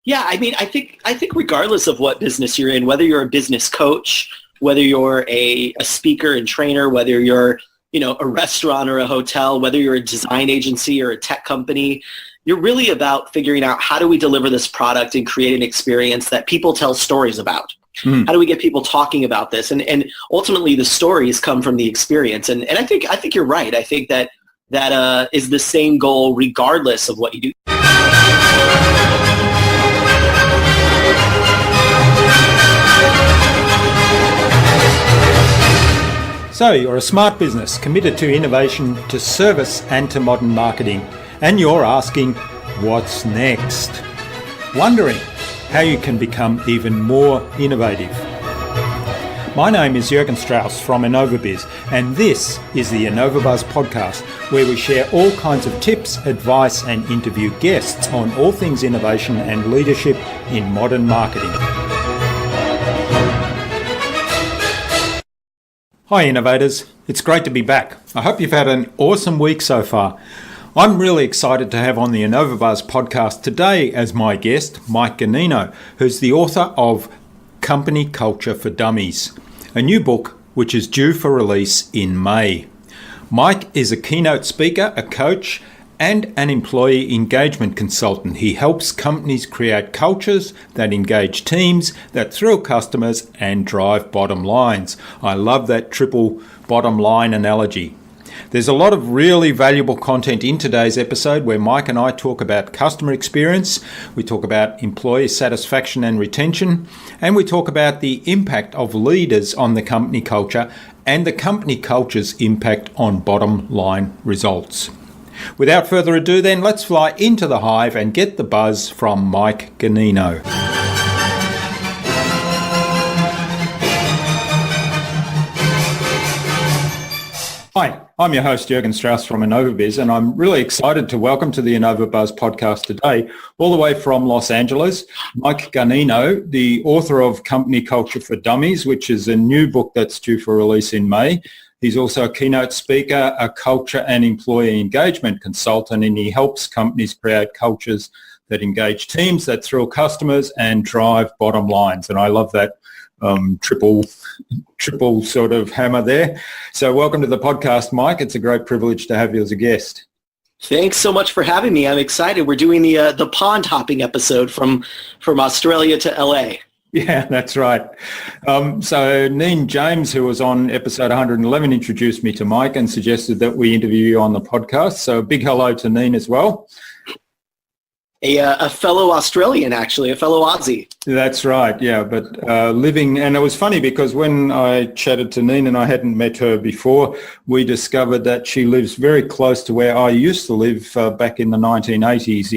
Yeah, I mean, I think regardless of what business you're in, whether you're a business coach, whether you're a speaker and trainer, whether you're, a restaurant or a hotel, whether you're a design agency or a tech company, you're really about figuring out how do we deliver this product and create an experience that people tell stories about. How do we get people talking about this? And ultimately the stories come from the experience. And I think you're right. I think that is the same goal regardless of what you do. So you're a smart business committed to innovation, to service and to modern marketing. And you're asking, what's next? Wondering how you can become even more innovative. My name is Jürgen Strauss from InnovaBuzz, and this is the InnovaBuzz Podcast, where we share all kinds of tips, advice and interview guests on all things innovation and leadership in modern marketing. Hi innovators, it's great to be back. I hope you've had an awesome week so far. I'm really excited to have on the InnovaBuzz podcast today as my guest, Mike Ganino, who's the author of Company Culture for Dummies, a new book which is due for release in May. Mike is a keynote speaker, a coach, and an employee engagement consultant. He helps companies create cultures that engage teams, that thrill customers, and drive bottom lines. I love that triple bottom line analogy. There's a lot of really valuable content in today's episode where Mike and I talk about customer experience, we talk about employee satisfaction and retention, and we talk about the impact of leaders on the company culture and the company culture's impact on bottom line results. Without further ado then, let's fly into the hive and get the buzz from Mike Ganino. Hi, I'm your host Jürgen Strauss from InnovaBuzz, and I'm really excited to welcome to the InnovaBuzz podcast today, all the way from Los Angeles, Mike Ganino, the author of Company Culture for Dummies, which is a new book that's due for release in May. He's also a keynote speaker, a culture and employee engagement consultant, and he helps companies create cultures that engage teams, that thrill customers and drive bottom lines. And I love that triple sort of hammer there. So welcome to the podcast, Mike. It's a great privilege to have you as a guest. Thanks so much for having me. I'm excited. We're doing the pond hopping episode from Australia to LA. Yeah, that's right. So Neen James, who was on episode 111, introduced me to Mike and suggested that we interview you on the podcast. So a big hello to Neen as well. A fellow Australian, actually, a fellow Aussie. That's right, yeah. But living, and it was funny because when I chatted to Neen and I hadn't met her before, we discovered that she lives very close to where I used to live back in the 1980s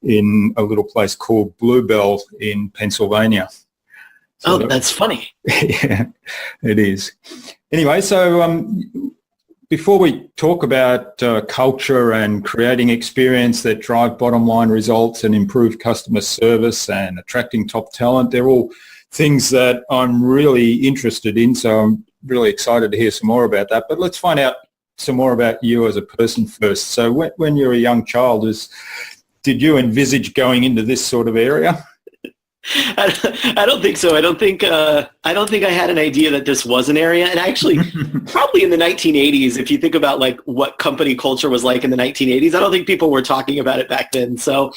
in a little place called Bluebell in Pennsylvania. So that's funny. Yeah, it is. Anyway, so before we talk about culture and creating experience that drive bottom line results and improve customer service and attracting top talent, they're all things that I'm really interested in. So I'm really excited to hear some more about that. But let's find out some more about you as a person first. So when you're a young child, did you envisage going into this sort of area? I don't think so. I don't think I had an idea that this was an area. And actually, probably in the 1980s, if you think about like what company culture was like in the 1980s, I don't think people were talking about it back then. So,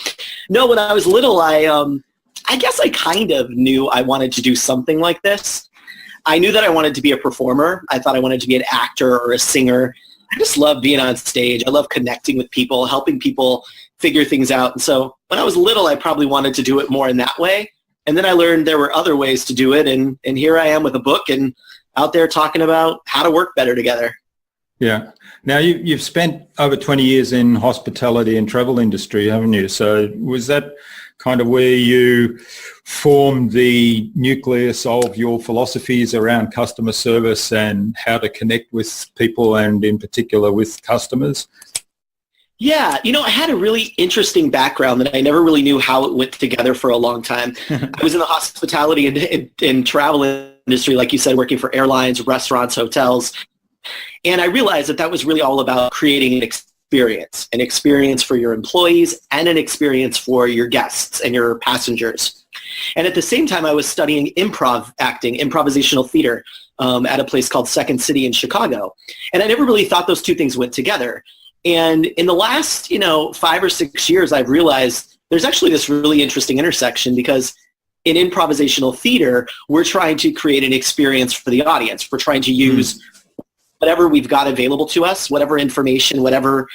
no, when I was little, I guess I kind of knew I wanted to do something like this. I knew that I wanted to be a performer. I thought I wanted to be an actor or a singer. I just love being on stage. I love connecting with people, helping people figure things out. And so when I was little, I probably wanted to do it more in that way. And then I learned there were other ways to do it. And here I am with a book and out there talking about how to work better together. Yeah. Now, you've spent over 20 years in hospitality and travel industry, haven't you? So was that kind of where you formed the nucleus of your philosophies around customer service and how to connect with people and in particular with customers? Yeah, I had a really interesting background that I never really knew how it went together for a long time. I was in the hospitality and travel industry, like you said, working for airlines, restaurants, hotels. And I realized that was really all about creating an an experience for your employees and an experience for your guests and your passengers. And at the same time, I was studying improvisational theater at a place called Second City in Chicago. And I never really thought those two things went together. And in the last, 5 or 6 years, I've realized there's actually this really interesting intersection, because in improvisational theater, we're trying to create an experience for the audience. We're trying to use whatever we've got available to us, whatever information, whatever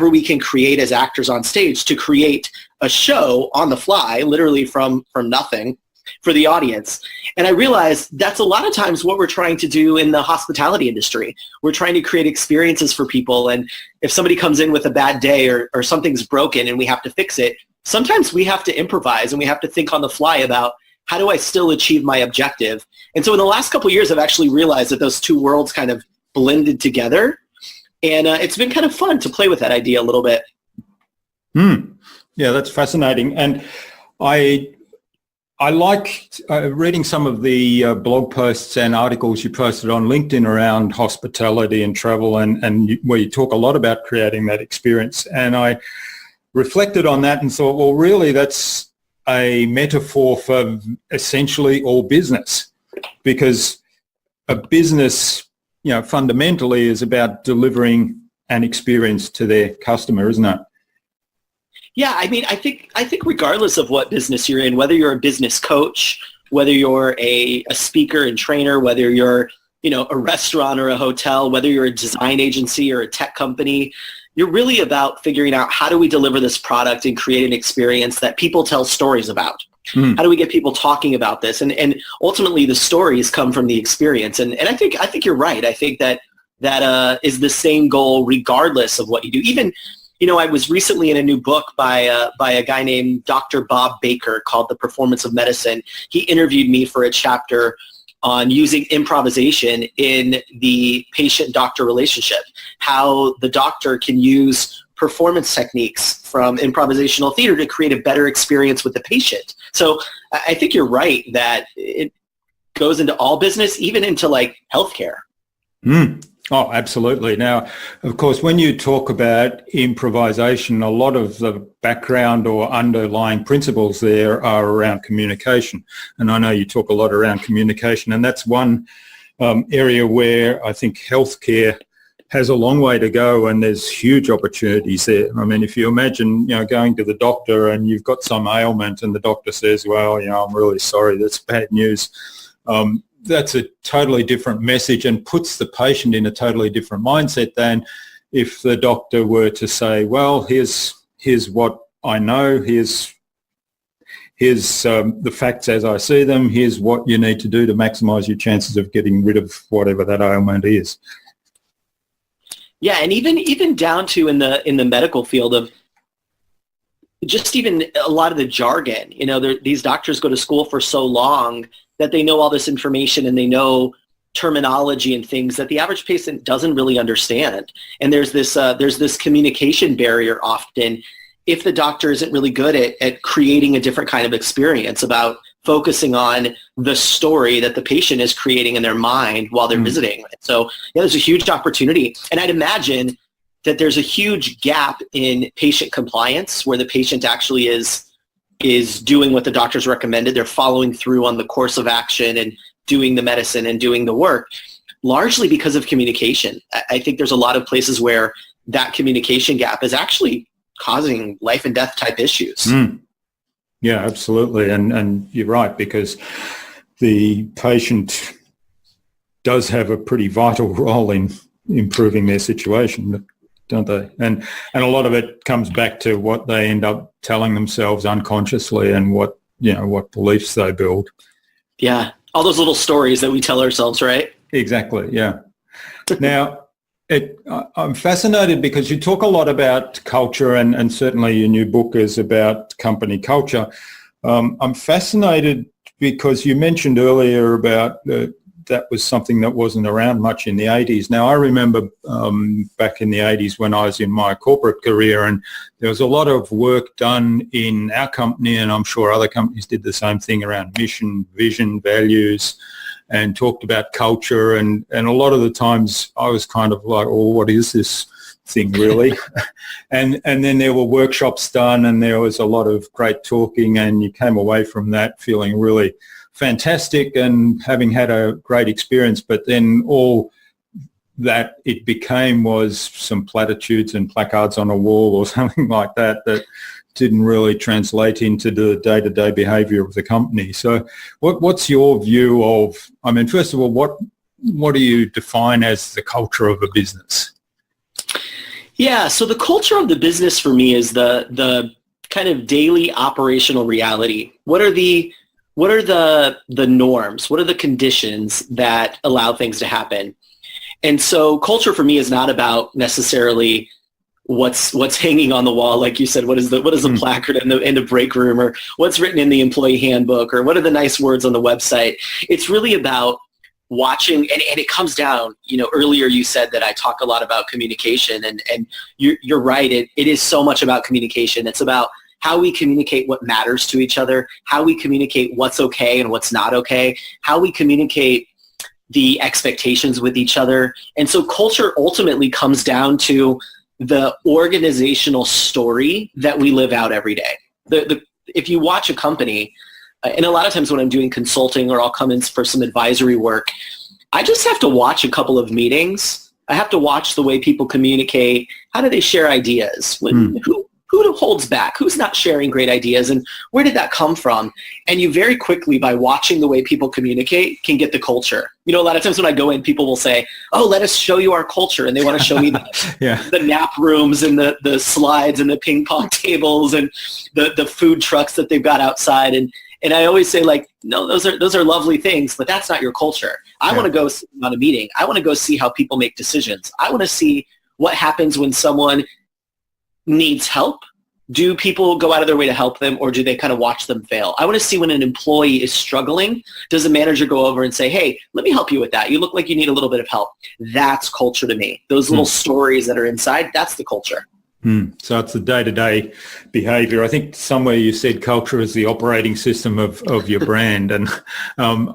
we can create as actors on stage to create a show on the fly, literally from nothing, for the audience. And I realized that's a lot of times what we're trying to do in the hospitality industry. We're trying to create experiences for people. And if somebody comes in with a bad day or something's broken and we have to fix it, sometimes we have to improvise and we have to think on the fly about, how do I still achieve my objective? And so in the last couple of years, I've actually realized that those two worlds kind of blended together. And it's been kind of fun to play with that idea a little bit. Yeah, that's fascinating. And I like reading some of the blog posts and articles you posted on LinkedIn around hospitality and travel, and where you talk a lot about creating that experience. And I reflected on that and thought, well, really, that's a metaphor for essentially all business, because a business, fundamentally is about delivering an experience to their customer, isn't it? Yeah, I mean, I think regardless of what business you're in, whether you're a business coach, whether you're a speaker and trainer, whether you're, a restaurant or a hotel, whether you're a design agency or a tech company, you're really about figuring out, how do we deliver this product and create an experience that people tell stories about? How do we get people talking about this? And ultimately the stories come from the experience. And I think you're right. I think that is the same goal regardless of what you do. Even, I was recently in a new book by a guy named Dr. Bob Baker called The Performance of Medicine. He interviewed me for a chapter on using improvisation in the patient-doctor relationship, how the doctor can use performance techniques from improvisational theater to create a better experience with the patient. So I think you're right that it goes into all business, even into like healthcare. Oh, absolutely. Now, of course, when you talk about improvisation, a lot of the background or underlying principles there are around communication. And I know you talk a lot around communication, and that's one area where I think healthcare has a long way to go, and there's huge opportunities there. I mean, if you imagine, going to the doctor and you've got some ailment and the doctor says, well, I'm really sorry, that's bad news. That's a totally different message and puts the patient in a totally different mindset than if the doctor were to say, well, here's what I know, here's the facts as I see them, here's what you need to do to maximize your chances of getting rid of whatever that ailment is. Yeah, and even down to in the medical field of just even a lot of the jargon. These doctors go to school for so long that they know all this information and they know terminology and things that the average patient doesn't really understand. And there's this communication barrier often if the doctor isn't really good at creating a different kind of experience, about focusing on the story that the patient is creating in their mind while they're visiting. So there's a huge opportunity. And I'd imagine that there's a huge gap in patient compliance where the patient actually is doing what the doctor's recommended. They're following through on the course of action and doing the medicine and doing the work, largely because of communication. I think there's a lot of places where that communication gap is actually causing life and death type issues. Yeah, absolutely. And you're right, because the patient does have a pretty vital role in improving their situation, don't they? And a lot of it comes back to what they end up telling themselves unconsciously and what beliefs they build. Yeah. All those little stories that we tell ourselves, right? Exactly. Yeah. Now, I'm fascinated because you talk a lot about culture, and certainly your new book is about company culture. I'm fascinated because you mentioned earlier about that was something that wasn't around much in the 80s. Now, I remember back in the 80s when I was in my corporate career, and there was a lot of work done in our company, and I'm sure other companies did the same thing around mission, vision, values, and talked about culture. And a lot of the times I was kind of like, oh, what is this thing, really. and then there were workshops done, and there was a lot of great talking, and you came away from that feeling really fantastic and having had a great experience. But then all that it became was some platitudes and placards on a wall or something like that didn't really translate into the day-to-day behaviour of the company. So what's your view of, I mean, first of all, what do you define as the culture of a business? Yeah, so the culture of the business for me is the kind of daily operational reality. What are the norms? What are the conditions that allow things to happen? And so culture for me is not about necessarily what's hanging on the wall, like you said. What is the placard in the break room, or what's written in the employee handbook, or what are the nice words on the website? It's really about watching, and it comes down, earlier you said that I talk a lot about communication, and you're right. It is so much about communication. It's about how we communicate what matters to each other, how we communicate what's okay and what's not okay, how we communicate the expectations with each other. And so culture ultimately comes down to the organizational story that we live out every day. If you watch a company, and a lot of times when I'm doing consulting or I'll come in for some advisory work, I just have to watch a couple of meetings. I have to watch the way people communicate. How do they share ideas? Who holds back? Who's not sharing great ideas? And where did that come from? And you very quickly, by watching the way people communicate, can get the culture. A lot of times when I go in, people will say, oh, let us show you our culture. And they want to show me the nap rooms and the slides and the ping pong tables and the food trucks that they've got outside. And I always say, like, no, those are lovely things, but that's not your culture. I want to go on a meeting. I want to go see how people make decisions. I want to see what happens when someone needs help. Do people go out of their way to help them, or do they kind of watch them fail? I want to see when an employee is struggling, does a manager go over and say, hey, let me help you with that. You look like you need a little bit of help. That's culture to me. Those little stories that are inside, that's the culture. So it's the day-to-day behavior. I think somewhere you said culture is the operating system of your brand, and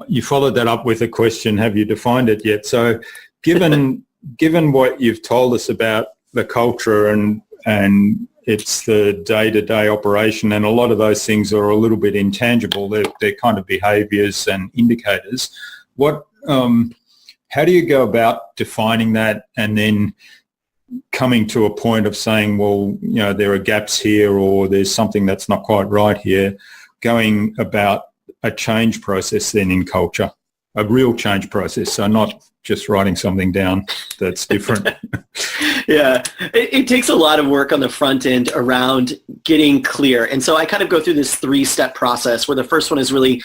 you followed that up with a question, have you defined it yet? So given what you've told us about the culture and it's the day-to-day operation, and a lot of those things are a little bit intangible. They're kind of behaviours and indicators. How do you go about defining that and then coming to a point of saying, well, there are gaps here, or there's something that's not quite right here, going about a change process then in culture, a real change process, so not just writing something down that's different? Yeah, it takes a lot of work on the front end around getting clear. And so I kind of go through this 3-step process where the first one is really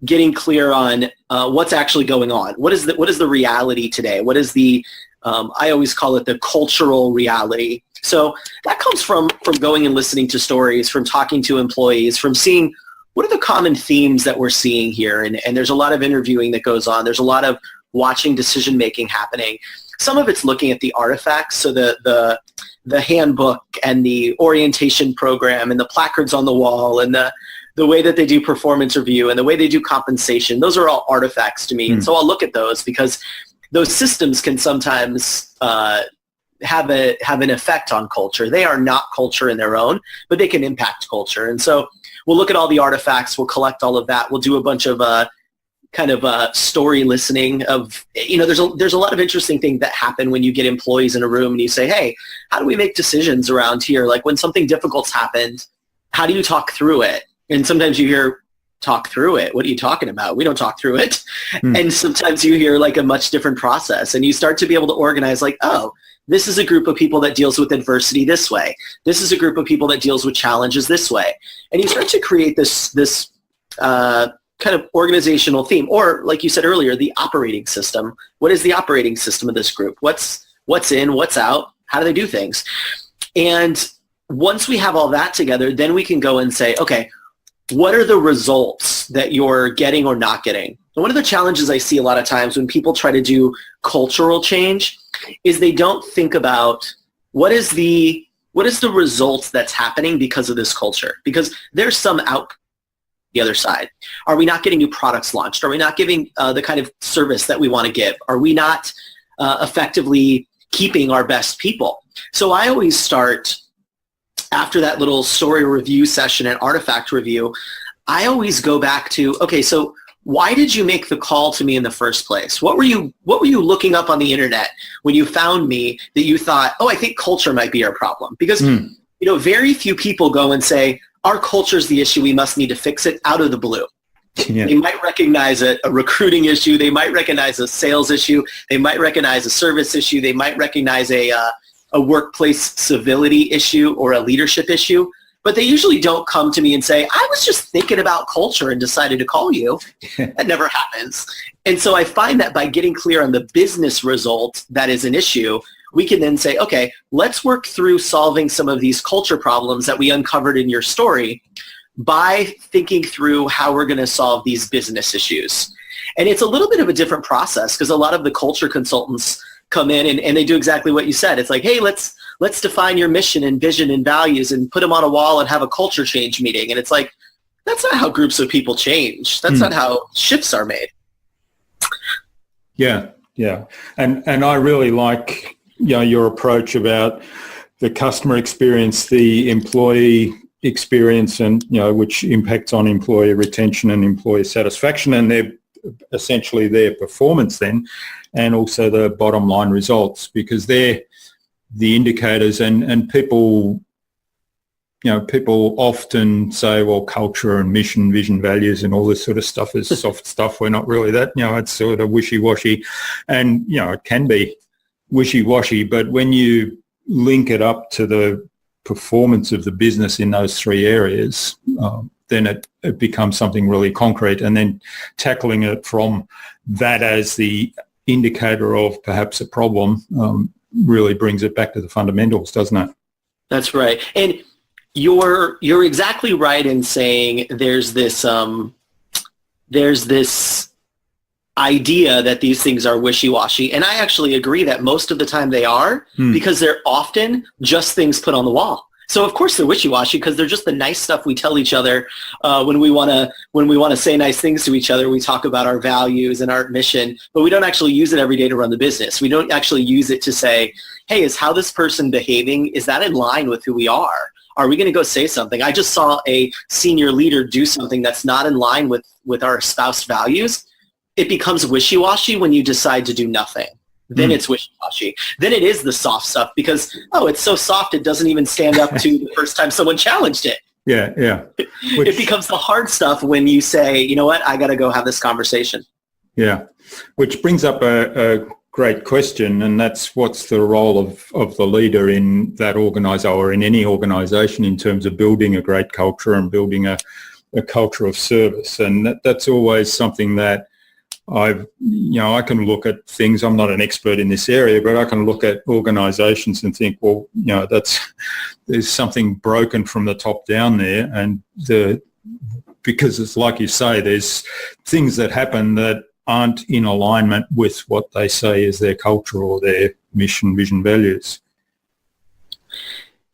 getting clear on what's actually going on. What is the reality today? What is the, I always call it the cultural reality. So that comes from going and listening to stories, from talking to employees, from seeing what are the common themes that we're seeing here. And there's a lot of interviewing that goes on. There's a lot of watching decision-making happening. Some of it's looking at the artifacts, so the handbook and the orientation program and the placards on the wall and the way that they do performance review and the way they do compensation. Those are all artifacts to me. And so I'll look at those because those systems can sometimes have an effect on culture. They are not culture in their own, but they can impact culture. And so we'll look at all the artifacts. We'll collect all of that. We'll do a bunch of story listening of, there's a lot of interesting things that happen when you get employees in a room and you say, hey, how do we make decisions around here? Like when something difficult's happened, how do you talk through it? And sometimes you hear, talk through it. What are you talking about? We don't talk through it. And sometimes you hear like a much different process, and you start to be able to organize like, oh, this is a group of people that deals with adversity this way. This is a group of people that deals with challenges this way. And you start to create this kind of organizational theme, or like you said earlier, the operating system. What is the operating system of this group? What's in, what's out? How do they do things? And once we have all that together, then we can go and say, okay, what are the results that you're getting or not getting? And one of the challenges I see a lot of times when people try to do cultural change is they don't think about what is the results that's happening because of this culture, because there's some outcome the other side. Are we not getting new products launched? Are we not giving the kind of service that we want to give? Are we not effectively keeping our best people? So I always start after that little story review session and artifact review. I always go back to, okay, so why did you make the call to me in the first place? What were you looking up on the internet when you found me that you thought, oh, I think culture might be our problem? Because very few people go and say, our culture is the issue, we must need to fix it, out of the blue. Yeah. They might recognize a recruiting issue. They might recognize a sales issue. They might recognize a service issue. They might recognize a workplace civility issue or a leadership issue. But they usually don't come to me and say, I was just thinking about culture and decided to call you. That never happens. And so I find that by getting clear on the business result that is an issue, we can then say, okay, let's work through solving some of these culture problems that we uncovered in your story by thinking through how we're going to solve these business issues. And it's a little bit of a different process because a lot of the culture consultants come in and they do exactly what you said. It's like, hey, let's define your mission and vision and values and put them on a wall and have a culture change meeting. And it's like, that's not how groups of people change. That's not how shifts are made. Yeah. And I really like your approach about the customer experience, the employee experience, and which impacts on employee retention and employee satisfaction and their performance then, and also the bottom line results, because they're the indicators. And people often say, well, culture and mission, vision, values and all this sort of stuff is soft stuff. We're not really that, it's sort of wishy-washy, and it can be wishy-washy, but when you link it up to the performance of the business in those three areas, then it becomes something really concrete, and then tackling it from that as the indicator of perhaps a problem really brings it back to the fundamentals, doesn't it? That's right. And you're exactly right in saying there's this idea that these things are wishy-washy, and I actually agree that most of the time they are, because they're often just things put on the wall. So of course they're wishy-washy because they're just the nice stuff we tell each other when we want to say nice things to each other. We talk about our values and our mission, but we don't actually use it every day to run the business. We don't actually use it to say, hey, is how this person behaving, is that in line with who we are? Are we going to go say something? I just saw a senior leader do something that's not in line with our espoused values. It becomes wishy-washy when you decide to do nothing. Then it's wishy-washy. Then it is the soft stuff because, it's so soft it doesn't even stand up to the first time someone challenged it. Yeah. It becomes the hard stuff when you say, you know what, I got to go have this conversation. Yeah, which brings up a great question, and that's what's the role of the leader in that organization or in any organization in terms of building a great culture and building a culture of service. And that's always something that I can look at things. I'm not an expert in this area, but I can look at organizations and think, well, there's something broken from the top down there. And because it's like you say, there's things that happen that aren't in alignment with what they say is their culture or their mission, vision, values.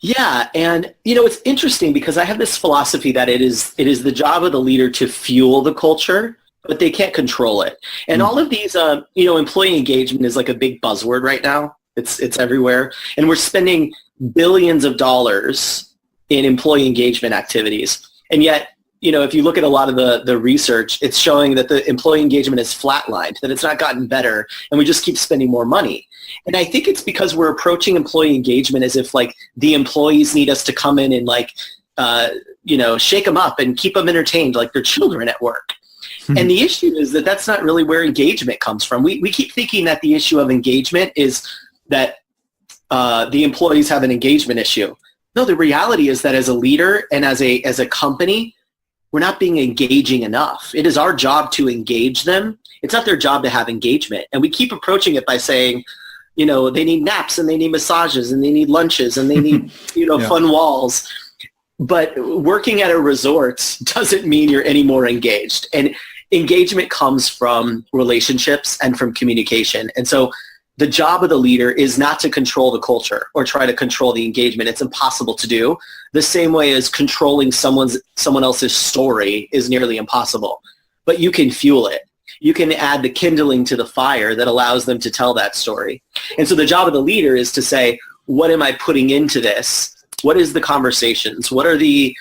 Yeah, and it's interesting because I have this philosophy that it is the job of the leader to fuel the culture, but they can't control it. And all of these, employee engagement is like a big buzzword right now. It's everywhere. And we're spending billions of dollars in employee engagement activities. And yet, if you look at a lot of the research, it's showing that the employee engagement is flatlined, that it's not gotten better, and we just keep spending more money. And I think it's because we're approaching employee engagement as if like the employees need us to come in and shake them up and keep them entertained like they're children at work. And the issue is that that's not really where engagement comes from. We keep thinking that the issue of engagement is that the employees have an engagement issue. No, the reality is that as a leader and as a company, we're not being engaging enough. It is our job to engage them. It's not their job to have engagement. And we keep approaching it by saying, they need naps and they need massages and they need lunches and they need, fun walls. But working at a resort doesn't mean you're any more engaged. And engagement comes from relationships and from communication. And so the job of the leader is not to control the culture or try to control the engagement. It's impossible to do. The same way as controlling someone else's story is nearly impossible. But you can fuel it. You can add the kindling to the fire that allows them to tell that story. And so the job of the leader is to say, what am I putting into this? What is the conversations? What are the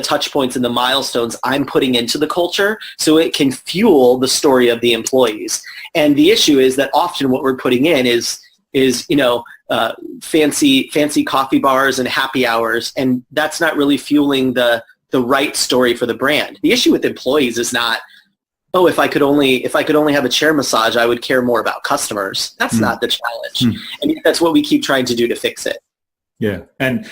touch points and the milestones I'm putting into the culture so it can fuel the story of the employees? And the issue is that often what we're putting in is fancy coffee bars and happy hours, and that's not really fueling the right story for the brand. The issue with employees is not, oh, if I could only have a chair massage, I would care more about customers. That's not the challenge. And that's what we keep trying to do to fix it. Yeah, and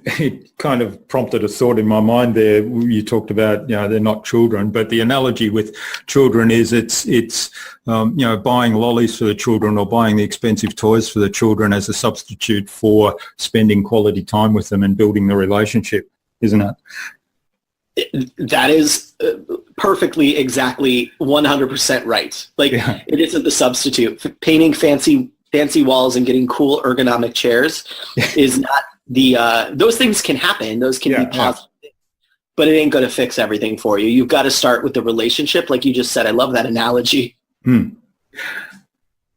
it kind of prompted a thought in my mind there. You talked about, they're not children, but the analogy with children is it's buying lollies for the children or buying the expensive toys for the children as a substitute for spending quality time with them and building the relationship, isn't it? That is perfectly, exactly 100% right. It isn't the substitute. Painting fancy walls and getting cool ergonomic chairs is not those things can happen. Those can be positive, but it ain't going to fix everything for you. You've got to start with the relationship. Like you just said, I love that analogy.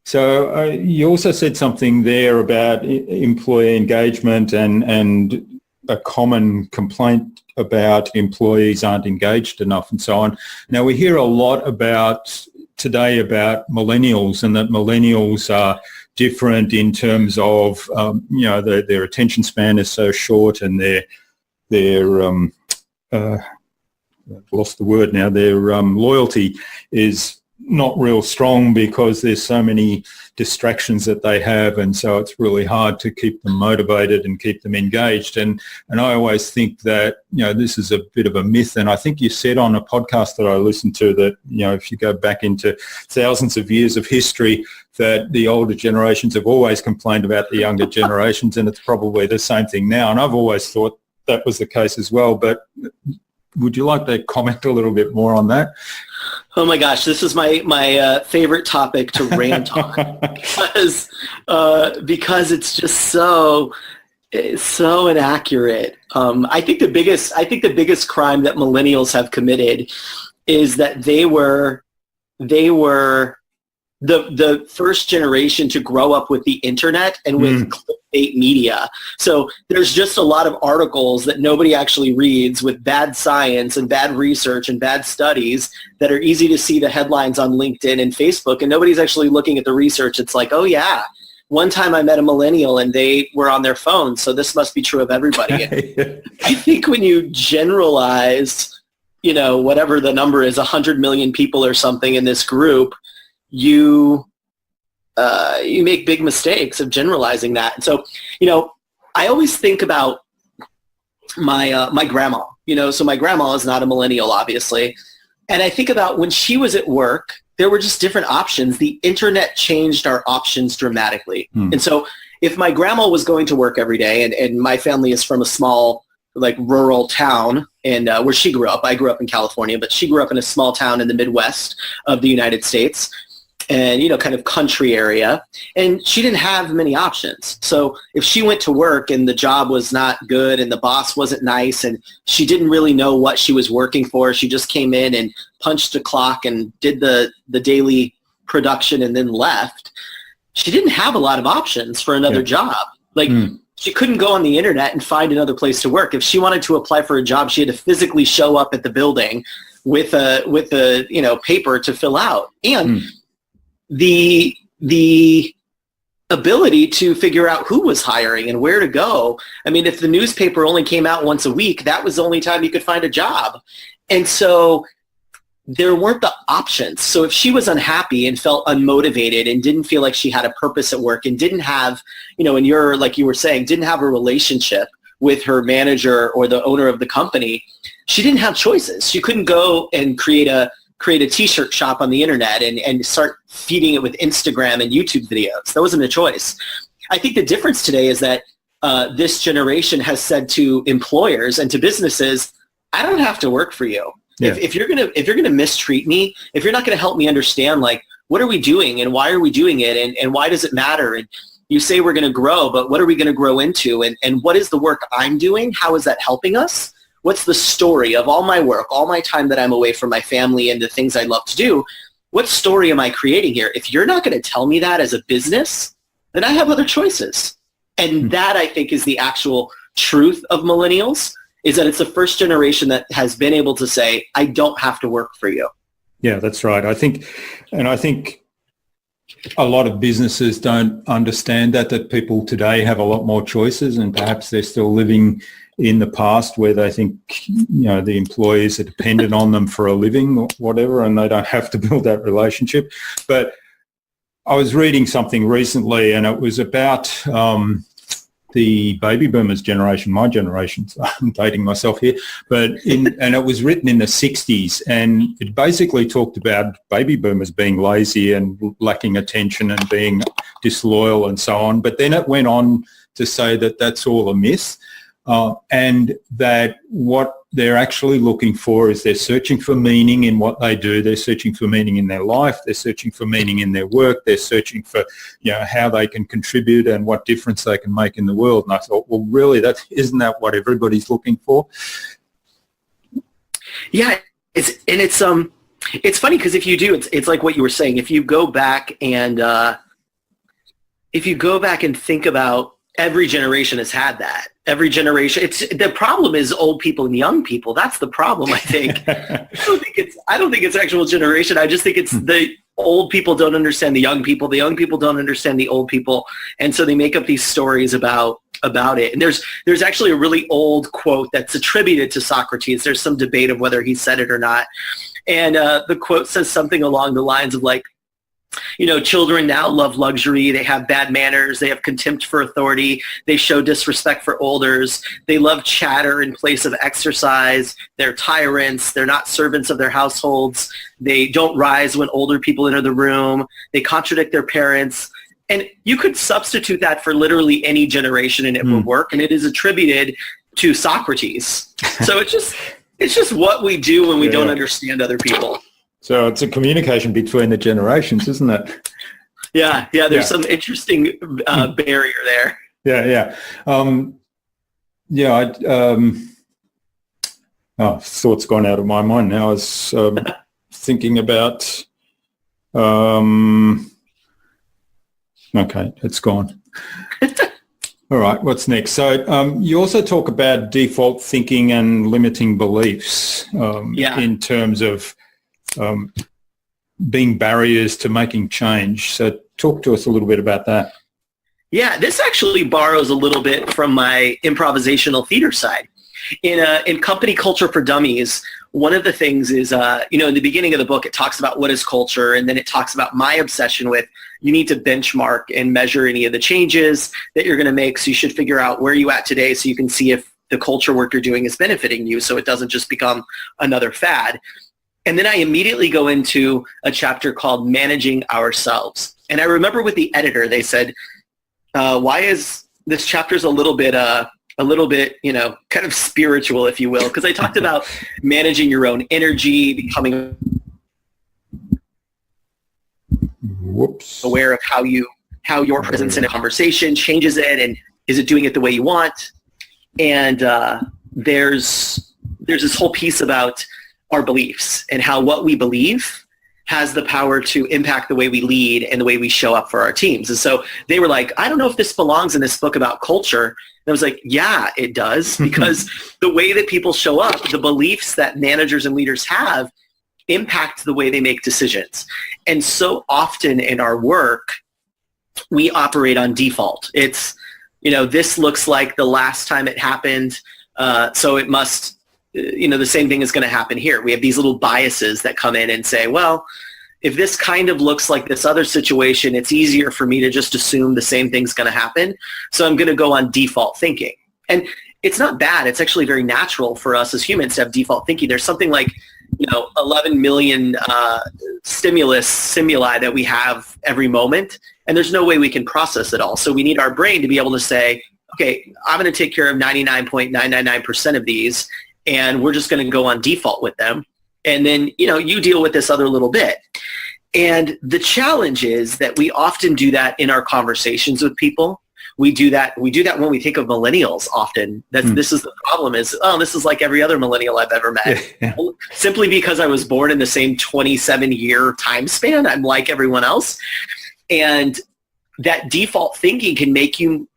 So you also said something there about employee engagement and a common complaint about employees aren't engaged enough and so on. Now we hear a lot today about millennials, and that millennials are different in terms of their attention span is so short, and their I've lost the word now. Their loyalty is not real strong because there's so many distractions that they have, and so it's really hard to keep them motivated and keep them engaged. And I always think that this is a bit of a myth, and I think you said on a podcast that I listened to that if you go back into thousands of years of history, that the older generations have always complained about the younger generations, and it's probably the same thing now. And I've always thought that was the case as well, but would you like to comment a little bit more on that? Oh my gosh, this is my favorite topic to rant on because it's just so inaccurate. I think the biggest crime that millennials have committed is that they were the first generation to grow up with the internet and with clickbait media. So there's just a lot of articles that nobody actually reads with bad science and bad research and bad studies that are easy to see the headlines on LinkedIn and Facebook, and nobody's actually looking at the research. It's like, oh yeah, one time I met a millennial and they were on their phone, so this must be true of everybody. I think when you generalize, whatever the number is, 100 million people or something in this group, you make big mistakes of generalizing that. And so, I always think about my grandma, so my grandma is not a millennial, obviously. And I think about when she was at work, there were just different options. The internet changed our options dramatically. And so if my grandma was going to work every day, and my family is from a small, rural town, and where she grew up, I grew up in California, but she grew up in a small town in the Midwest of the United States, and kind of country area, and she didn't have many options. So if she went to work and the job was not good and the boss wasn't nice and she didn't really know what she was working for, she just came in and punched a clock and did the daily production and then left, she didn't have a lot of options for another job. She couldn't go on the internet and find another place to work. If she wanted to apply for a job, she had to physically show up at the building with a paper to fill out. And the ability to figure out who was hiring and where to go. I mean, if the newspaper only came out once a week, that was the only time you could find a job. And so there weren't the options. So if she was unhappy and felt unmotivated and didn't feel like she had a purpose at work and didn't have, and you're, like you were saying, didn't have a relationship with her manager or the owner of the company, she didn't have choices. She couldn't go and create a t-shirt shop on the internet and start feeding it with Instagram and YouTube videos. That wasn't a choice. I think the difference today is that this generation has said to employers and to businesses, I don't have to work for you. Yeah. If you're gonna mistreat me, if you're not gonna help me understand, what are we doing and why are we doing it and why does it matter? And you say we're gonna grow, but what are we gonna grow into? And what is the work I'm doing? How is that helping us? What's the story of all my work, all my time that I'm away from my family and the things I love to do? What story am I creating here? If you're not going to tell me that as a business, then I have other choices. And that, I think, is the actual truth of millennials, is that it's the first generation that has been able to say, I don't have to work for you. Yeah, that's right. I think a lot of businesses don't understand that people today have a lot more choices, and perhaps they're still living in the past where they think, the employees are dependent on them for a living or whatever, and they don't have to build that relationship. But I was reading something recently, and it was about the baby boomers generation, my generation, so I'm dating myself here, and it was written in the 60s, and it basically talked about baby boomers being lazy and lacking attention and being disloyal and so on. But then it went on to say that that's all a myth, and that what they're actually looking for is they're searching for meaning in what they do. They're searching for meaning in their life. They're searching for meaning in their work. They're searching for, how they can contribute and what difference they can make in the world. And I thought, well, really, isn't that what everybody's looking for? Yeah, it's funny because if you do, it's like what you were saying. If you go back and think about, every generation has had that. Every generation. The problem is old people and young people. That's the problem, I think. I don't think it's actual generation. I just think it's the old people don't understand the young people. The young people don't understand the old people, and so they make up these stories about it. And there's actually a really old quote that's attributed to Socrates. There's some debate of whether he said it or not, and the quote says something along the lines of like, children now love luxury. They have bad manners. They have contempt for authority. They show disrespect for elders. They love chatter in place of exercise. They're tyrants. They're not servants of their households. They don't rise when older people enter the room. They contradict their parents. And you could substitute that for literally any generation and it would work. And it is attributed to Socrates. So it's just what we do when we don't understand other people. So it's a communication between the generations, isn't it? Yeah. There's some interesting barrier there. Thoughts gone out of my mind now. I was thinking about. Okay, it's gone. All right, what's next? So you also talk about default thinking and limiting beliefs in terms of being barriers to making change. So talk to us a little bit about that. Yeah, this actually borrows a little bit from my improvisational theater side. In Company Culture for Dummies, one of the things is, in the beginning of the book, it talks about what is culture, and then it talks about my obsession with you need to benchmark and measure any of the changes that you're going to make. So you should figure out where you're at today so you can see if the culture work you're doing is benefiting you so it doesn't just become another fad. And then I immediately go into a chapter called Managing Ourselves. And I remember with the editor, they said, why is this chapter's a little bit, kind of spiritual, if you will, because I talked about managing your own energy, becoming aware of how your presence in a conversation changes it, and is it doing it the way you want? And there's this whole piece about our beliefs and how what we believe has the power to impact the way we lead and the way we show up for our teams. And so they were like, I don't know if this belongs in this book about culture. And I was like, yeah, it does, because the way that people show up, the beliefs that managers and leaders have impact the way they make decisions. And so often in our work, we operate on default. It's, this looks like the last time it happened, so it must, the same thing is going to happen here. We have these little biases that come in and say, well, if this kind of looks like this other situation, it's easier for me to just assume the same thing's going to happen. So I'm going to go on default thinking. And it's not bad. It's actually very natural for us as humans to have default thinking. There's something like, 11 million stimuli that we have every moment, and there's no way we can process it all. So we need our brain to be able to say, okay, I'm going to take care of 99.999% of these, and we're just going to go on default with them. And then, you deal with this other little bit. And the challenge is that we often do that in our conversations with people. We do that when we think of millennials often. This is the problem is, this is like every other millennial I've ever met. Yeah. Simply because I was born in the same 27-year time span, I'm like everyone else. And that default thinking can make you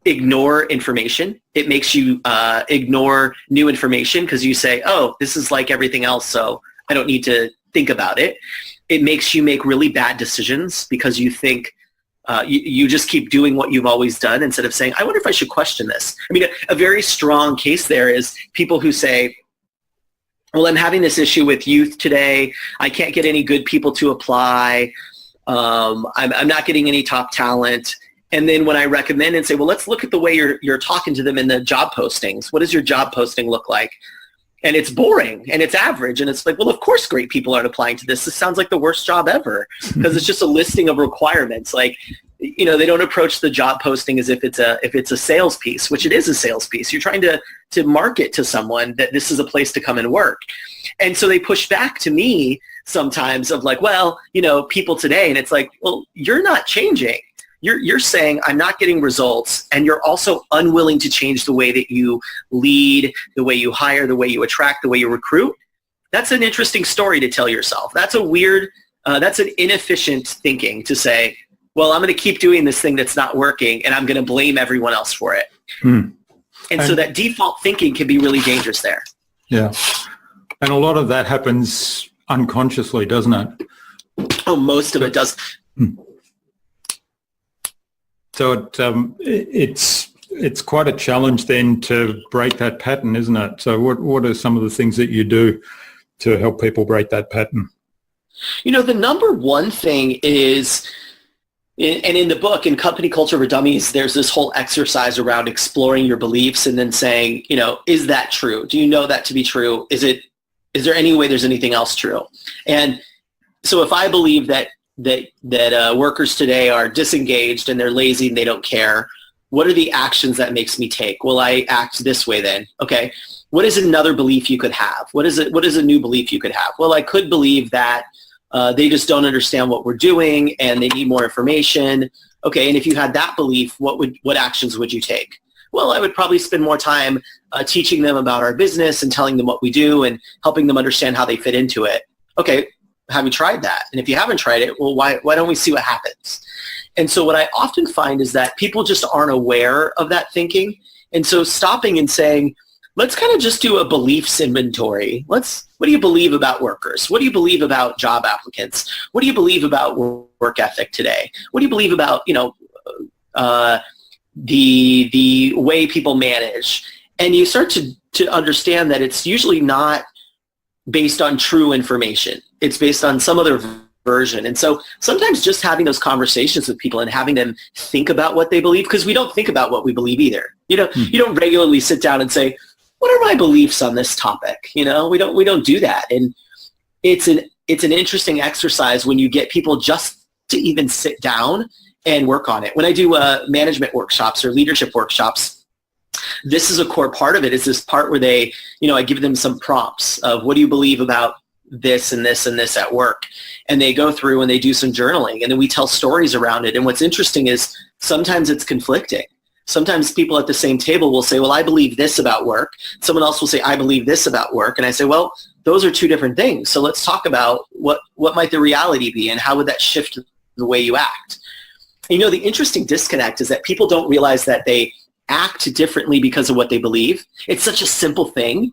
ignore information. It makes you ignore new information because you say, oh, this is like everything else, so I don't need to think about it. It makes you make really bad decisions because you think you just keep doing what you've always done instead of saying, I wonder if I should question this. I mean, a very strong case there is people who say, well, I'm having this issue with youth today. I can't get any good people to apply. I'm not getting any top talent. And then when I recommend and say, well, let's look at the way you're talking to them in the job postings. What does your job posting look like? And it's boring and it's average. And it's like, well, of course, great people aren't applying to this. This sounds like the worst job ever because it's just a listing of requirements. Like, you know, they don't approach the job posting as if it's a sales piece, which it is a sales piece. You're trying to market to someone that this is a place to come and work. And so they push back to me sometimes of like, well, you know, people today. And it's like, well, you're not changing. You're saying I'm not getting results, and you're also unwilling to change the way that you lead, the way you hire, the way you attract, the way you recruit. That's an interesting story to tell yourself. That's a weird, that's an inefficient thinking to say, well, I'm going to keep doing this thing that's not working, and I'm going to blame everyone else for it. And so that default thinking can be really dangerous there. Yeah. And a lot of that happens unconsciously, doesn't it? Oh, most of it does. So it's quite a challenge then to break that pattern, isn't it? So what are some of the things that you do to help people break that pattern? You know, the number one thing is, and in the book, in Company Culture for Dummies, there's this whole exercise around exploring your beliefs and then saying, you know, is that true? Do you know that to be true? Is there any way there's anything else true? And so if I believe that workers today are disengaged and they're lazy and they don't care, what are the actions that makes me take? Well, I act this way then. Okay. What is another belief you could have? What is a new belief you could have? Well, I could believe that they just don't understand what we're doing and they need more information. Okay. And if you had that belief, what actions would you take? Well, I would probably spend more time teaching them about our business and telling them what we do and helping them understand how they fit into it. Okay. Have you tried that? And if you haven't tried it, well, why don't we see what happens? And so what I often find is that people just aren't aware of that thinking. And so stopping and saying, let's kind of just do a beliefs inventory. What do you believe about workers? What do you believe about job applicants? What do you believe about work ethic today? What do you believe about, you know, the way people manage? And you start to understand that it's usually not based on true information. It's based on some other version. And so sometimes just having those conversations with people and having them think about what they believe, because we don't think about what we believe either. You know, you don't regularly sit down and say, what are my beliefs on this topic? You know, we don't do that. And it's an interesting exercise when you get people just to even sit down and work on it. When I do management workshops or leadership workshops, this is a core part of it, is this part where they, you know, I give them some prompts of what do you believe about this and this and this at work. And they go through and they do some journaling and then we tell stories around it. And what's interesting is sometimes it's conflicting. Sometimes people at the same table will say, well, I believe this about work. Someone else will say, I believe this about work. And I say, well, those are two different things. So let's talk about what might the reality be and how would that shift the way you act. You know, the interesting disconnect is that people don't realize that they act differently because of what they believe. It's such a simple thing,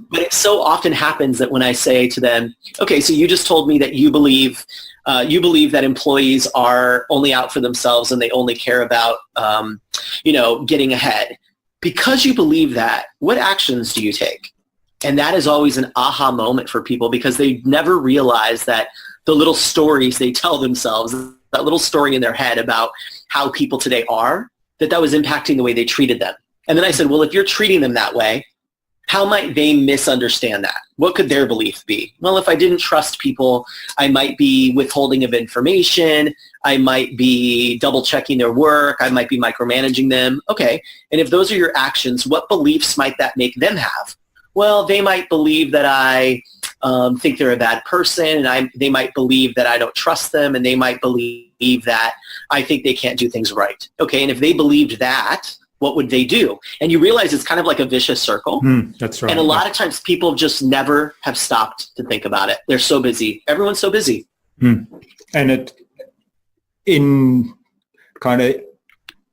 but it so often happens that when I say to them, okay, so you just told me that you believe that employees are only out for themselves and they only care about, you know, getting ahead. Because you believe that, what actions do you take? And that is always an aha moment for people because they never realize that the little stories they tell themselves, that little story in their head about how people today are, that was impacting the way they treated them. And then I said, well, if you're treating them that way, how might they misunderstand that? What could their belief be? Well, if I didn't trust people, I might be withholding of information. I might be double checking their work. I might be micromanaging them. Okay. And if those are your actions, what beliefs might that make them have? Well, they might believe that I think they're a bad person, and they might believe that I don't trust them, and they might believe that I think they can't do things right. Okay, and if they believed that, what would they do? And you realize it's kind of like a vicious circle. That's right. And a lot of times people just never have stopped to think about it. They're so busy. Everyone's so busy. And kind of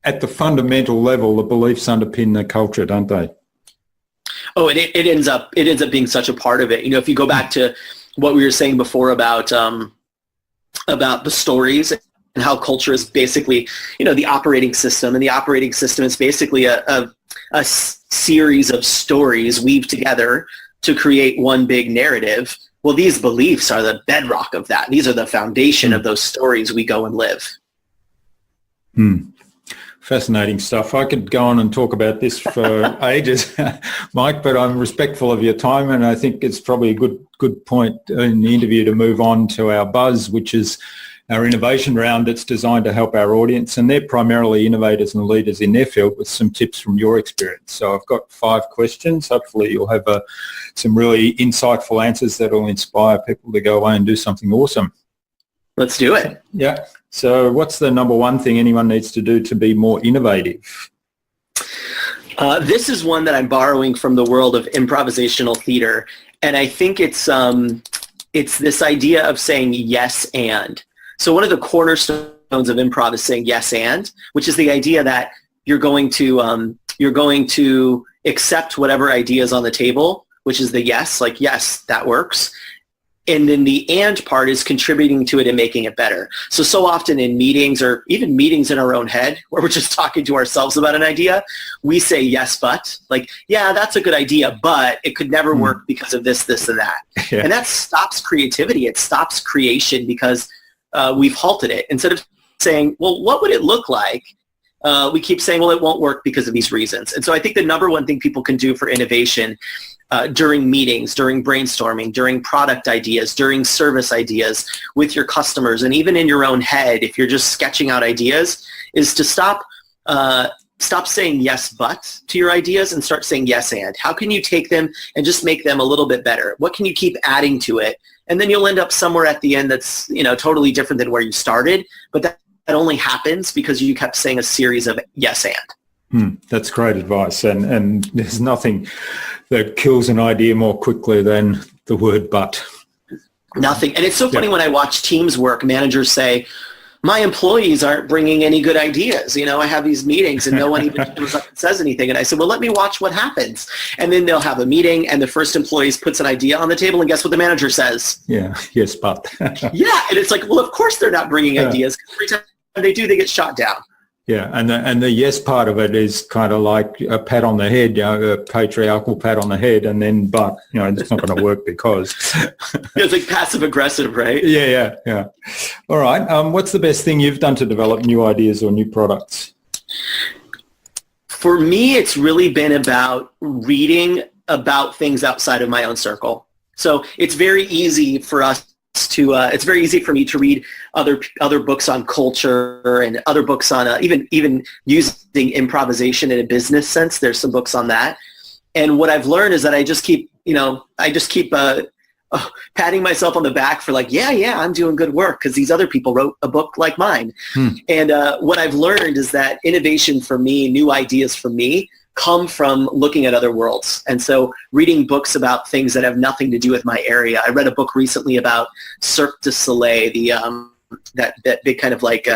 at the fundamental level, the beliefs underpin the culture, don't they? Oh, it ends up being such a part of it. If you go back to what we were saying before about the stories and how culture is basically, the operating system, and the operating system is basically a series of stories weaved together to create one big narrative. Well, these beliefs are the bedrock of that. These are the foundation of those stories we go and live. Fascinating stuff. I could go on and talk about this for ages, Mike, but I'm respectful of your time, and I think it's probably a good point in the interview to move on to our buzz, which is our innovation round that's designed to help our audience, and they're primarily innovators and leaders in their field with some tips from your experience. So I've got 5 questions. Hopefully you'll have some really insightful answers that will inspire people to go away and do something awesome. Let's do it. Yeah. So what's the number one thing anyone needs to do to be more innovative? This is one that I'm borrowing from the world of improvisational theater, and I think it's this idea of saying yes and. So one of the cornerstones of improv is saying yes and, which is the idea that you're going to accept whatever idea is on the table, which is the yes, like yes, that works. And then the and part is contributing to it and making it better. So often in meetings, or even meetings in our own head where we're just talking to ourselves about an idea, we say yes, but, like, yeah, that's a good idea, but it could never work because of this, this, and that. Yeah. And that stops creativity. It stops creation because we've halted it. Instead of saying, well, what would it look like? We keep saying, well, it won't work because of these reasons. And so I think the number one thing people can do for innovation during meetings, during brainstorming, during product ideas, during service ideas with your customers, and even in your own head, if you're just sketching out ideas, is to stop saying yes but to your ideas and start saying yes and. How can you take them and just make them a little bit better? What can you keep adding to it? And then you'll end up somewhere at the end that's totally different than where you started, but that only happens because you kept saying a series of yes and. That's great advice, and there's nothing that kills an idea more quickly than the word but. Nothing. And it's so funny when I watch teams work, managers say, my employees aren't bringing any good ideas. I have these meetings and no one even shows up and says anything. And I said, well, let me watch what happens. And then they'll have a meeting and the first employee puts an idea on the table, and guess what the manager says? Yeah, yes, but. Yeah, and it's like, well, of course they're not bringing ideas. Every time they do, they get shot down. Yeah, and the yes part of it is kind of like a pat on the head, a patriarchal pat on the head, and then but it's not going to work because it's like passive aggressive, right? Yeah. All right. What's the best thing you've done to develop new ideas or new products? For me, it's really been about reading about things outside of my own circle. So it's very easy for us it's very easy for me to read other books on culture and other books on even using improvisation in a business sense. There's some books on that, and what I've learned is that I just keep patting myself on the back for like, yeah, I'm doing good work because these other people wrote a book like mine. And what I've learned is that innovation for me, new ideas for me, come from looking at other worlds. And so reading books about things that have nothing to do with my area. I read a book recently about Cirque du Soleil, that big kind of like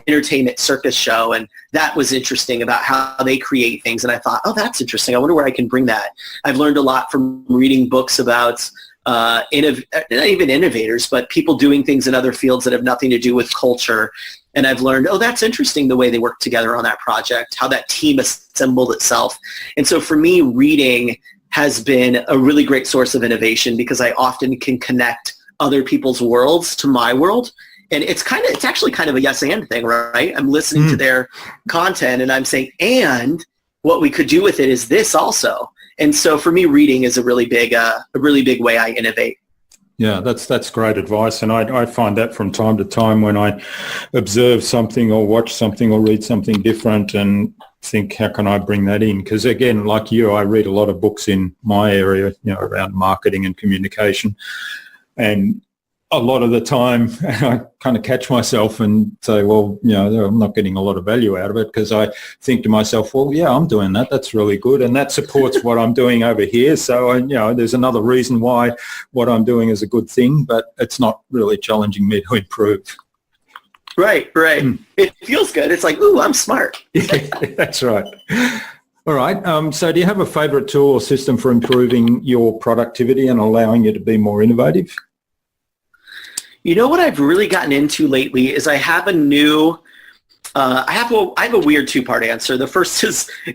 entertainment circus show. And that was interesting about how they create things. And I thought, oh, that's interesting. I wonder where I can bring that. I've learned a lot from reading books about not even innovators, but people doing things in other fields that have nothing to do with culture. And I've learned, oh, that's interesting the way they work together on that project, how that team assembled itself. And so for me, reading has been a really great source of innovation because I often can connect other people's worlds to my world. And it's actually kind of a yes and thing, right? I'm listening to their content and I'm saying, and what we could do with it is this also. And so for me, reading is a really big way I innovate. Yeah, that's great advice. And I find that from time to time when I observe something or watch something or read something different and think, how can I bring that in? Because again, like you, I read a lot of books in my area, around marketing and communication. And a lot of the time I kind of catch myself and say, well, I'm not getting a lot of value out of it because I think to myself, well, yeah, I'm doing that. That's really good. And that supports what I'm doing over here. So, there's another reason why what I'm doing is a good thing, but it's not really challenging me to improve. Right. It feels good. It's like, ooh, I'm smart. Yeah, that's right. All right. So do you have a favorite tool or system for improving your productivity and allowing you to be more innovative? You know what I've really gotten into lately is I have a new, I have a weird two-part answer. The first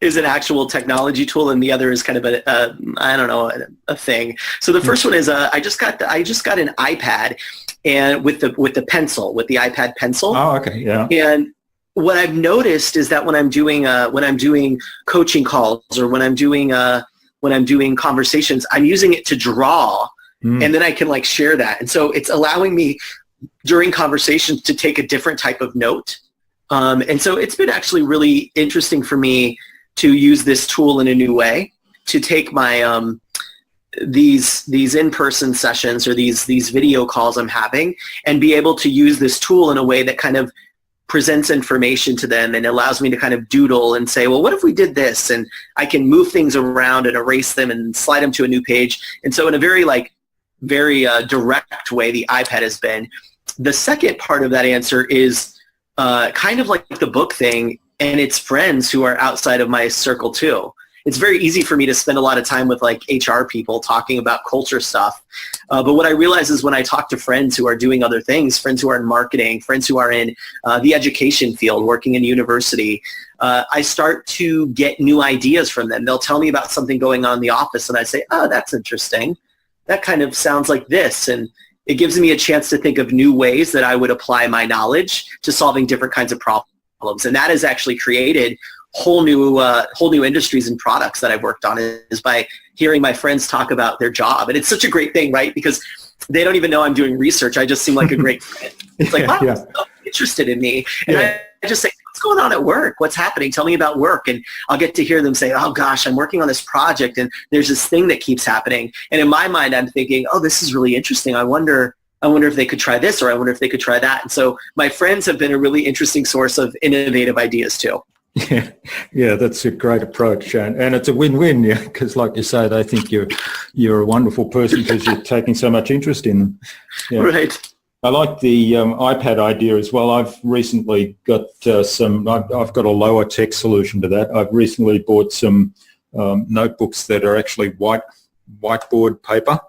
is an actual technology tool, and the other is kind of a thing. So the first one is I just got an iPad, and with the iPad pencil. Oh, okay, yeah. And what I've noticed is that when I'm doing coaching calls or when I'm doing conversations, I'm using it to draw. And then I can like share that. And so it's allowing me during conversations to take a different type of note. And so it's been actually really interesting for me to use this tool in a new way, to take my these in-person sessions or these video calls I'm having and be able to use this tool in a way that kind of presents information to them and allows me to kind of doodle and say, well, what if we did this? And I can move things around and erase them and slide them to a new page. And so in a very direct way, the iPad has been. The second part of that answer is kind of like the book thing, and it's friends who are outside of my circle too. It's very easy for me to spend a lot of time with like HR people talking about culture stuff. But what I realize is when I talk to friends who are doing other things, friends who are in marketing, friends who are in the education field, working in university, I start to get new ideas from them. They'll tell me about something going on in the office, and I say, oh, that's interesting. That kind of sounds like this. And it gives me a chance to think of new ways that I would apply my knowledge to solving different kinds of problems. And that has actually created whole new industries and products that I've worked on, is by hearing my friends talk about their job. And it's such a great thing, right? Because they don't even know I'm doing research. I just seem like a great friend. It's like, wow, yeah. So interested in me. And I just say, what's going on at work? What's happening? Tell me about work. And I'll get to hear them say, oh gosh, I'm working on this project and there's this thing that keeps happening. And in my mind, I'm thinking, oh, this is really interesting. I wonder if they could try this, or I wonder if they could try that. And so my friends have been a really interesting source of innovative ideas too. Yeah, that's a great approach, and it's a win-win. Yeah, because like you say, they think you're a wonderful person because you're taking so much interest in them. Yeah. Right. I like the iPad idea as well. I've recently got I've got a lower tech solution to that. I've recently bought some notebooks that are actually whiteboard paper,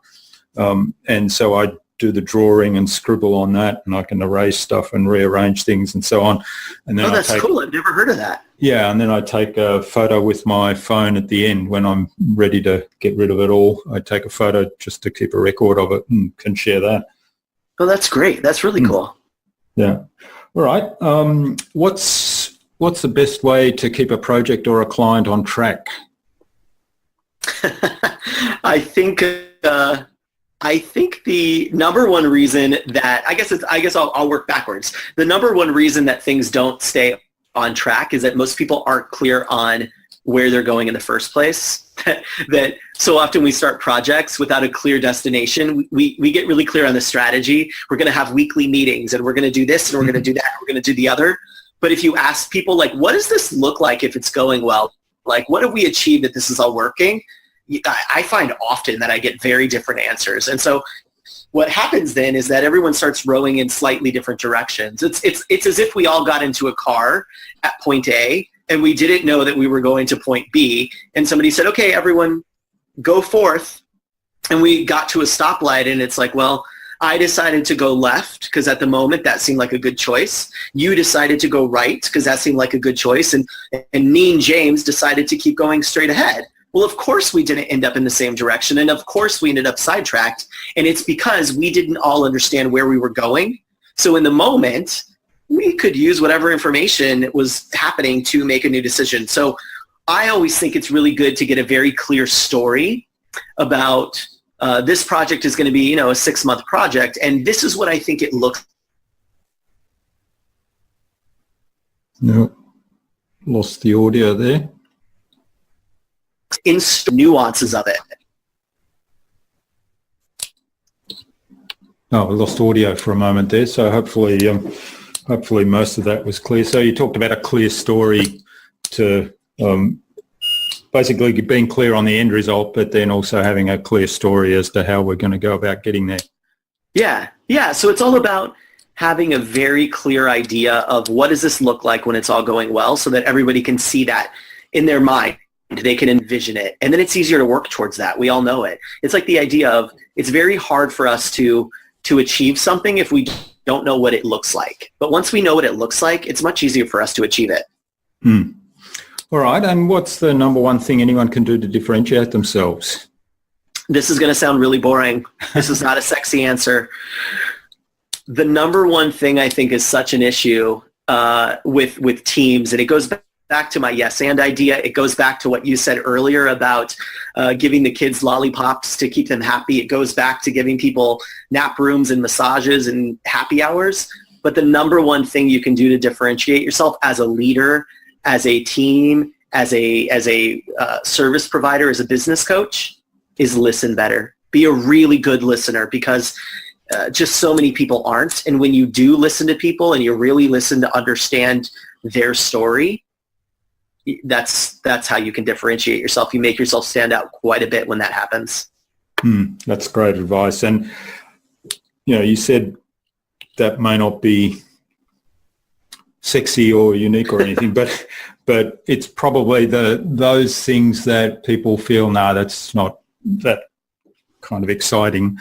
and so I do the drawing and scribble on that, and I can erase stuff and rearrange things and so on. And then that's cool. I've never heard of that. Yeah, and then I take a photo with my phone at the end when I'm ready to get rid of it all. I take a photo just to keep a record of it and can share that. Oh, that's great. That's really cool. Yeah. All right. What's the best way to keep a project or a client on track? I think the number one reason that I guess I'll work backwards. The number one reason that things don't stay on track is that most people aren't clear on where they're going in the first place. That so often we start projects without a clear destination. We get really clear on the strategy. We're going to have weekly meetings, and we're going to do this, and we're going to do that, and we're going to do the other. But if you ask people, like, what does this look like if it's going well? Like, what have we achieved that this is all working? I find often that I get very different answers. And so what happens then is that everyone starts rowing in slightly different directions. It's as if we all got into a car at point A and we didn't know that we were going to point B, and somebody said, okay, everyone go forth. And we got to a stoplight, and it's like, well, I decided to go left because at the moment that seemed like a good choice. You decided to go right because that seemed like a good choice. And Neen James decided to keep going straight ahead. Well, of course we didn't end up in the same direction, and of course we ended up sidetracked, and it's because we didn't all understand where we were going. So in the moment, we could use whatever information was happening to make a new decision. So I always think it's really good to get a very clear story about this project is going to be, a 6-month project, and this is what I think it looks. No, lost the audio there. In nuances of it. Oh, we lost audio for a moment there, so hopefully most of that was clear. So you talked about a clear story to basically being clear on the end result, but then also having a clear story as to how we're going to go about getting there. Yeah. So it's all about having a very clear idea of what does this look like when it's all going well so that everybody can see that in their mind. They can envision it. And then it's easier to work towards that. We all know it. It's like the idea of it's very hard for us to achieve something if we don't know what it looks like. But once we know what it looks like, it's much easier for us to achieve it. All right. And what's the number one thing anyone can do to differentiate themselves? This is going to sound really boring. This is not a sexy answer. The number one thing I think is such an issue with teams, and it goes back to my yes and idea. It goes back to what you said earlier about giving the kids lollipops to keep them happy. It goes back to giving people nap rooms and massages and happy hours. But the number one thing you can do to differentiate yourself as a leader, as a team, as a service provider, as a business coach, is listen better. Be a really good listener, because just so many people aren't. And when you do listen to people and you really listen to understand their story, that's how you can differentiate yourself. You make yourself stand out quite a bit when that happens. That's great advice. And, you said that may not be sexy or unique or anything, but it's probably those things that people feel, that's not that kind of exciting.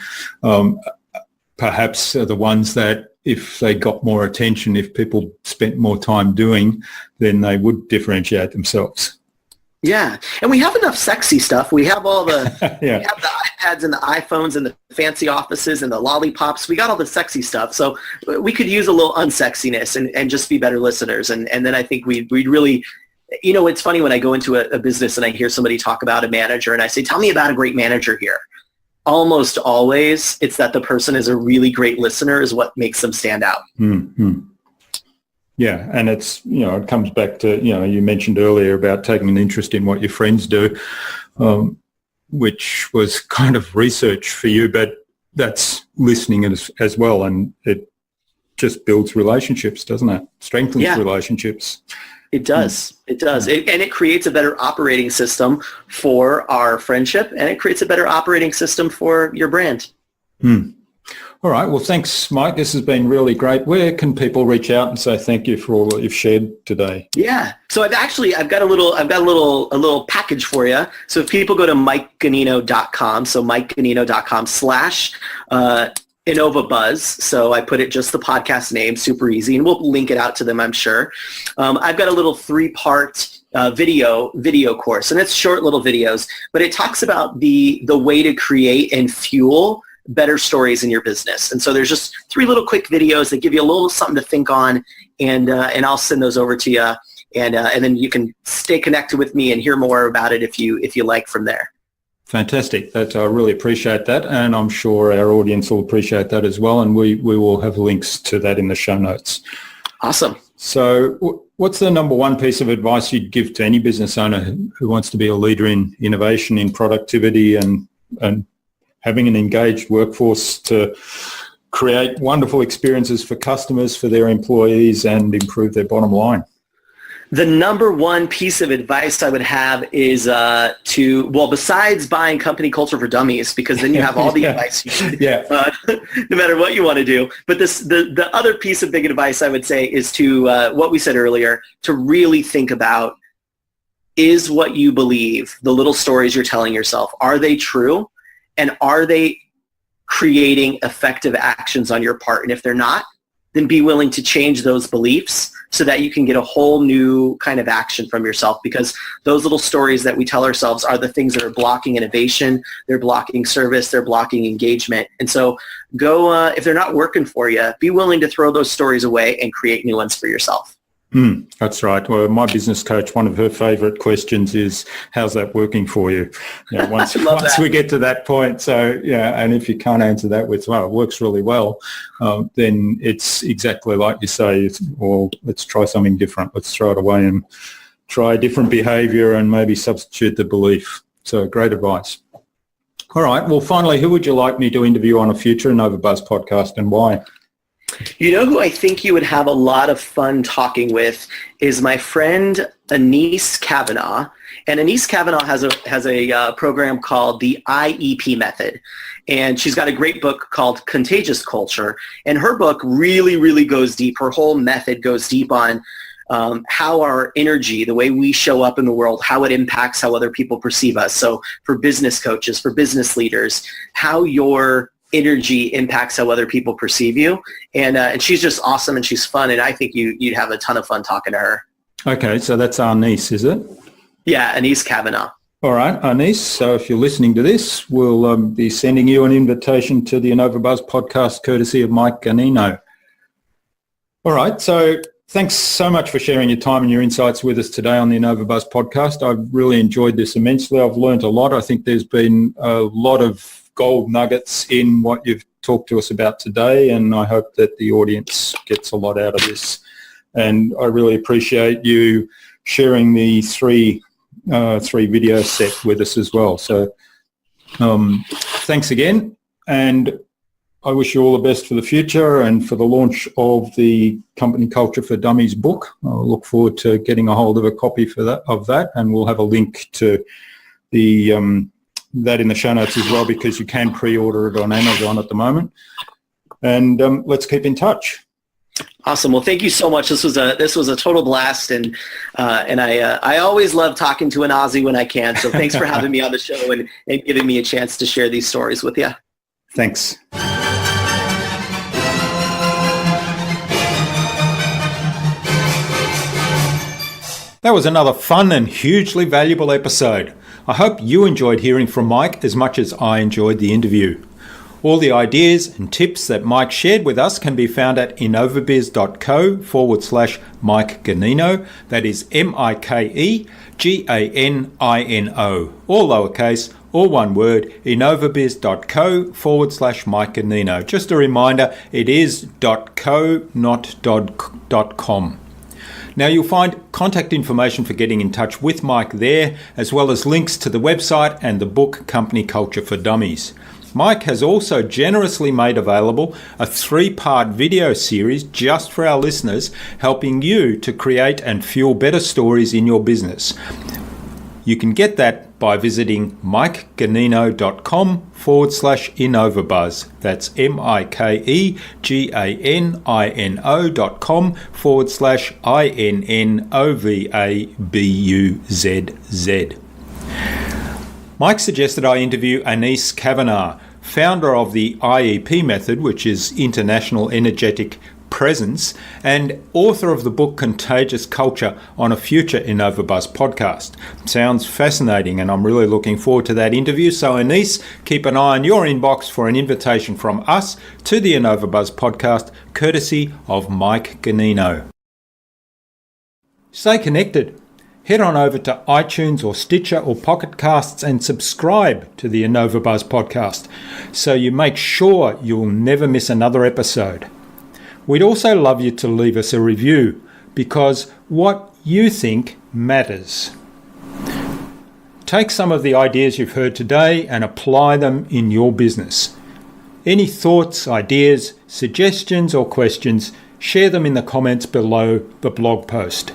Perhaps are the ones that if they got more attention, if people spent more time doing, then they would differentiate themselves. Yeah. And we have enough sexy stuff. We have all the, we have the iPads and the iPhones and the fancy offices and the lollipops. We got all the sexy stuff. So we could use a little unsexiness and just be better listeners. And then I think we'd really, it's funny when I go into a business and I hear somebody talk about a manager and I say, tell me about a great manager here. Almost always it's that the person is a really great listener is what makes them stand out. Mm-hmm. Yeah. And it's, it comes back to, you mentioned earlier about taking an interest in what your friends do, which was kind of research for you, but that's listening as well. And it just builds relationships, doesn't it? Strengthens relationships. It does. It does. And it creates a better operating system for our friendship, and it creates a better operating system for your brand. All right. Well, thanks, Mike. This has been really great. Where can people reach out and say thank you for all that you've shared today? Yeah. So I've got a little package for you. So if people go to MikeGanino.com, so MikeGanino.com/InnovaBuzz. So I put it just the podcast name, super easy, and we'll link it out to them, I'm sure. I've got a little 3-part video course, and it's short little videos, but it talks about the way to create and fuel better stories in your business. And so there's just 3 little quick videos that give you a little something to think on, and I'll send those over to you, and then you can stay connected with me and hear more about it if you like from there. Fantastic. I really appreciate that, and I'm sure our audience will appreciate that as well, and we will have links to that in the show notes. Awesome. So what's the number one piece of advice you'd give to any business owner who wants to be a leader in innovation, in productivity, and having an engaged workforce to create wonderful experiences for customers, for their employees, and improve their bottom line? The number one piece of advice I would have is besides buying company culture for dummies, because then you have all the advice you need, no matter what you want to do. But the other piece of big advice I would say is to what we said earlier, to really think about, is what you believe, the little stories you're telling yourself, are they true? And are they creating effective actions on your part? And if they're not, then be willing to change those beliefs so that you can get a whole new kind of action from yourself, because those little stories that we tell ourselves are the things that are blocking innovation, they're blocking service, they're blocking engagement. And so if they're not working for you, be willing to throw those stories away and create new ones for yourself. That's right. Well, my business coach, one of her favorite questions is, how's that working for you? Once we get to that point. So, and if you can't answer that with, well, it works really well, then it's exactly like you say, well, let's try something different. Let's throw it away and try a different behavior and maybe substitute the belief. So great advice. All right. Well, finally, who would you like me to interview on a future InnovaBuzz podcast, and why? You know who I think you would have a lot of fun talking with is my friend Anise Kavanaugh, and Anise Kavanaugh has a program called the IEP method, and she's got a great book called Contagious Culture, and her book really, really goes deep. Her whole method goes deep on how our energy, the way we show up in the world, how it impacts how other people perceive us. So for business coaches, for business leaders, how your energy impacts how other people perceive you. And she's just awesome, and she's fun, and I think you'd have a ton of fun talking to her. Okay, so that's our niece, is it? Yeah, Anise Kavanaugh. All right, Anise, so if you're listening to this, we'll be sending you an invitation to the InnovaBuzz podcast courtesy of Mike Ganino. All right, so thanks so much for sharing your time and your insights with us today on the InnovaBuzz podcast. I've really enjoyed this immensely. I've learned a lot. I think there's been a lot of gold nuggets in what you've talked to us about today, and I hope that the audience gets a lot out of this. And I really appreciate you sharing the three video set with us as well. So thanks again, and I wish you all the best for the future and for the launch of the Company Culture for Dummies book. I'll look forward to getting a hold of a copy of that, and we'll have a link to the that in the show notes as well, because you can pre-order it on Amazon at the moment. And let's keep in touch. Awesome. Well, thank you so much. This was a total blast, and I always love talking to an Aussie when I can. So thanks for having me on the show and giving me a chance to share these stories with you. Thanks. That was another fun and hugely valuable episode. I hope you enjoyed hearing from Mike as much as I enjoyed the interview. All the ideas and tips that Mike shared with us can be found at innovabiz.co/Mike Ganino. That is MikeGanino, all lowercase, all one word, innovabiz.co/Mike Ganino. Just a reminder, it is .co, not .com. Now you'll find contact information for getting in touch with Mike there, as well as links to the website and the book Company Culture for Dummies. Mike has also generously made available a 3-part video series just for our listeners, helping you to create and fuel better stories in your business. You can get that by visiting mikeganino.com/InnovaBuzz. That's mikeganino.com/INNOVABUZZ. Mike suggested I interview Anise Kavanaugh, founder of the IEP method, which is International Energetic Presence, and author of the book Contagious Culture, on a future InnovaBuzz podcast. Sounds fascinating, and I'm really looking forward to that interview. So Anise, keep an eye on your inbox for an invitation from us to the InnovaBuzz podcast, courtesy of Mike Ganino. Stay connected. Head on over to iTunes or Stitcher or Pocket Casts and subscribe to the InnovaBuzz podcast so you make sure you'll never miss another episode. We'd also love you to leave us a review, because what you think matters. Take some of the ideas you've heard today and apply them in your business. Any thoughts, ideas, suggestions or questions, share them in the comments below the blog post.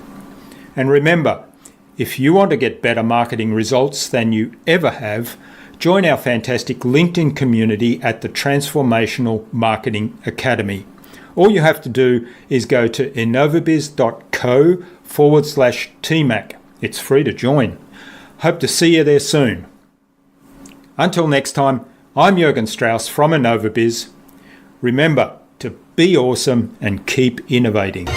And remember, if you want to get better marketing results than you ever have, join our fantastic LinkedIn community at the Transformational Marketing Academy. All you have to do is go to innovabiz.co/TMAC. It's free to join. Hope to see you there soon. Until next time, I'm Jürgen Strauss from InnovaBiz. Remember to be awesome and keep innovating.